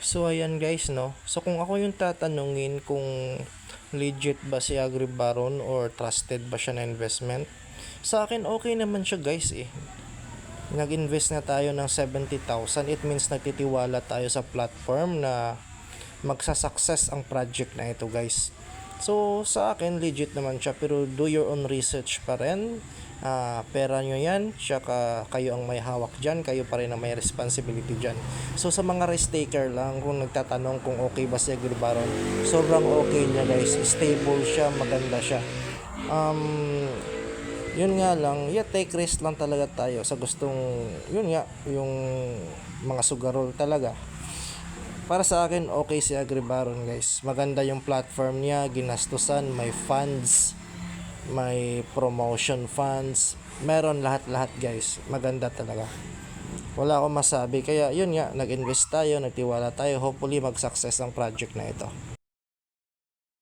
So ayan guys, no. So kung ako yung tatanungin kung legit ba si Agribaron or trusted ba siya na investment, sa akin okay naman siya guys eh. Nag-invest na tayo ng 70,000, it means nagtitiwala tayo sa platform na magsasucess ang project na ito guys. So sa akin legit naman siya, pero do your own research pa rin. Pera nyo yan, tsaka kayo ang may hawak dyan, kayo pa rin ang may responsibility dyan. So sa mga risk taker lang, kung nagtatanong kung okay ba si Agribaron, sobrang okay niya guys, stable siya, maganda siya. Yun nga lang, take risk lang talaga tayo sa gustong, yun nga, yung mga sugarol talaga. Para sa akin, okay si Agribaron guys. Maganda yung platform niya, ginastusan, may funds, may promotion funds, meron lahat-lahat guys. Maganda talaga. Wala akong masabi. Kaya yun nga, nag-invest tayo, nagtiwala tayo. Hopefully mag-success ang project na ito.